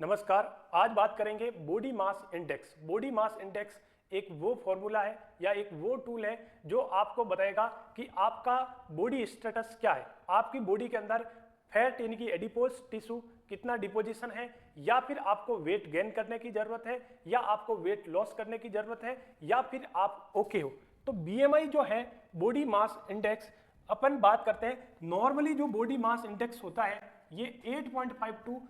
नमस्कार। आज बात करेंगे body mass index. Body mass index एक वो फॉर्मूला है या एक वो टूल है जो आपको बताएगा कि आपका बॉडी स्टेटस क्या है, आपकी बॉडी के अंदर फैट यानी कि एडिपोज टिश्यू कितना डिपोजिशन है, या फिर आपको वेट गेन करने की जरूरत है, या आपको वेट लॉस करने की जरूरत है, या फिर आप ओके हो। तो बीएमआई जो है बॉडी मास इंडेक्स, अपन बात करते हैं नॉर्मली जो बॉडी मास इंडेक्स होता है ये 8.5 टू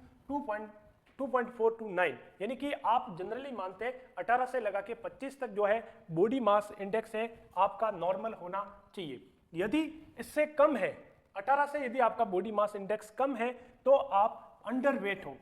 2.4 to 9, यानी कि आप जनरली मानते हैं 18 से लगा के 25 तक जो है बॉडी मास इंडेक्स है आपका नॉर्मल होना चाहिए। यदि इससे कम है 18 से, यदि आपका बॉडी मास इंडेक्स कम है तो आप अंडरवेट हो।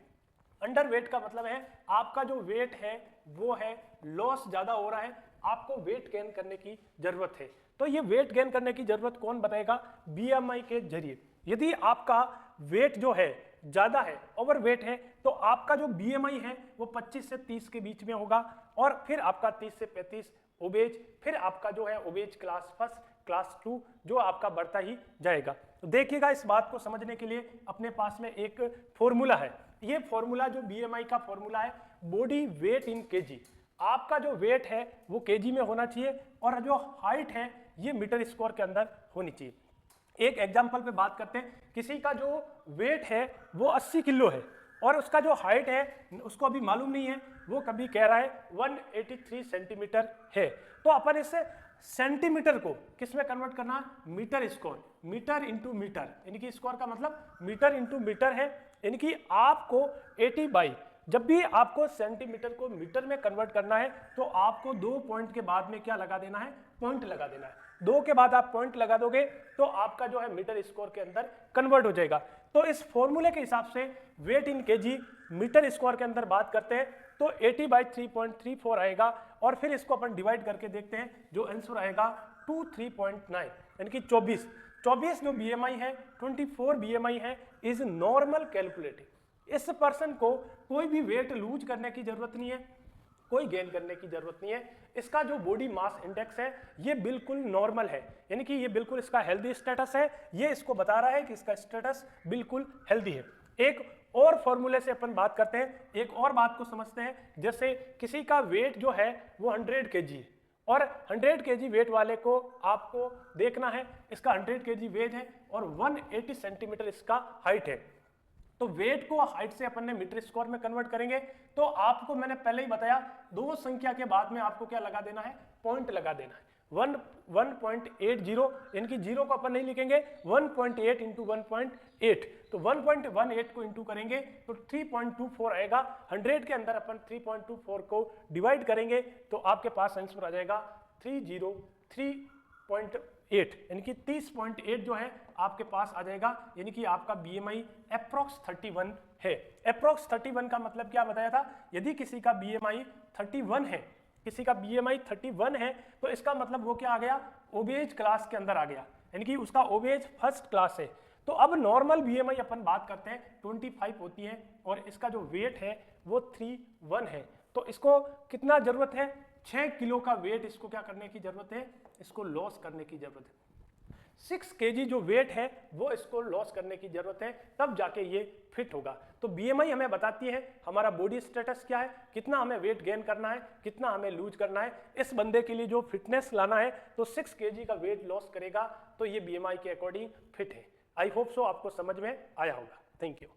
अंडरवेट का मतलब है आपका जो वेट है वो है लॉस ज्यादा हो रहा है, आपको वेट गेन करने की जरूरत है। तो ये वेट गेन करने की जरूरत कौन बताएगा? बीएमआई के जरिए। यदि आपका वेट जो है ज्यादा है, ओवरवेट है, तो आपका जो बीएमआई है वो 25 से 30 के बीच में होगा, और फिर आपका 30 से 35 ओबेज, फिर आपका जो है ओबेज क्लास फर्स्ट, क्लास 2 जो आपका बढ़ता ही जाएगा। तो देखिएगा, इस बात को समझने के लिए अपने पास में एक फॉर्मूला है। ये फॉर्मूला जो बीएमआई का फॉर्मूला है, बॉडी वेट इन केजी। आपका जो वेट है वो केजी में होना चाहिए और जो हाइट है ये मीटर स्क्वायर के अंदर होनी चाहिए। एक एग्जांपल पे बात करते हैं, किसी का जो वेट है वो 80 किलो है और उसका जो हाइट है उसको अभी मालूम नहीं है, वो कभी कह रहा है 183 सेंटीमीटर है। तो अपन इससे सेंटीमीटर को किस में कन्वर्ट करना है? Metre square, metre into metre, यानी कि स्क्वायर का मतलब मीटर इंटू मीटर है। यानी कि आपको 80 बाई, जब भी आपको सेंटीमीटर को मीटर में कन्वर्ट करना है तो आपको 2 पॉइंट के बाद में क्या लगा देना है? पॉइंट लगा देना है। 2 के बाद आप पॉइंट लगा दोगे तो आपका जो है मीटर स्क्वायर के अंदर कन्वर्ट हो जाएगा। तो इस फॉर्मूले के हिसाब से वेट इन केजी मीटर स्क्वायर के अंदर बात करते हैं तो 80 बाई 3.34 आएगा, और फिर इसको अपन डिवाइड करके देखते हैं, जो आंसर आएगा 23.9, यानी कि 24 जो बीएमआई है, 24 बीएमआई है, इज नॉर्मल कैलकुलेटिव। इस पर्सन को कोई भी वेट लूज करने की जरूरत नहीं है, कोई गेन करने की जरूरत नहीं है। इसका जो बॉडी मास इंडेक्स है ये बिल्कुल नॉर्मल है, यानी कि ये बिल्कुल इसका हेल्दी स्टेटस है। ये इसको बता रहा है कि इसका स्टेटस बिल्कुल हेल्दी है। एक और फॉर्मूले से अपन बात करते हैं, एक और बात को समझते हैं। जैसे किसी का वेट जो है वो 100 केजी है और 100 केजी वेट वाले को आपको देखना है, इसका 100 केजी वेट है और 180 सेंटीमीटर इसका हाइट है। तो वेट को हाइट से अपन ने मीटर स्क्वायर में कन्वर्ट करेंगे तो आपको मैंने पहले ही बताया, 2 संख्या के बाद में आपको क्या लगा देना है? पॉइंट लगा देना है। 1.80, यानी कि 0 को अपन नहीं लिखेंगे, 1.8 इंटू 1.8, तो 1.18 को इंटू करेंगे तो 3.24 आएगा। 100 के अंदर अपन 3.24 को डिवाइड करेंगे तो आपके पास आंसर आ जाएगा 303.8, यानी कि 30.8 जो है आपके पास आ जाएगा। यानी कि आपका बीएमआई अप्रोक्स 31 है। अप्रोक्स 31 का मतलब क्या बताया था? यदि किसी का बीएमआई 31 है, किसी का बीएमआई 31 है, तो इसका मतलब वो क्या आ गया? ओबेज क्लास के अंदर आ गया, यानी कि उसका ओबेज फर्स्ट क्लास है। तो अब नॉर्मल बीएमआई अपन बात करते हैं 25 होती है और इसका जो वेट है वो 31 है। तो इसको कितना जरूरत है? 6 किलो का वेट इसको क्या करने की जरूरत है? इसको लॉस करने की जरूरत है। 6 केजी जो वेट है वो इसको लॉस करने की जरूरत है, तब जाके ये फिट होगा। तो बीएमआई हमें बताती है हमारा बॉडी स्टेटस क्या है, कितना हमें वेट गेन करना है, कितना हमें लूज करना है। इस बंदे के लिए जो फिटनेस लाना है तो 6 केजी का वेट लॉस करेगा, तो ये बीएमआई के अकॉर्डिंग फिट है। आई होप सो आपको समझ में आया होगा। Thank you.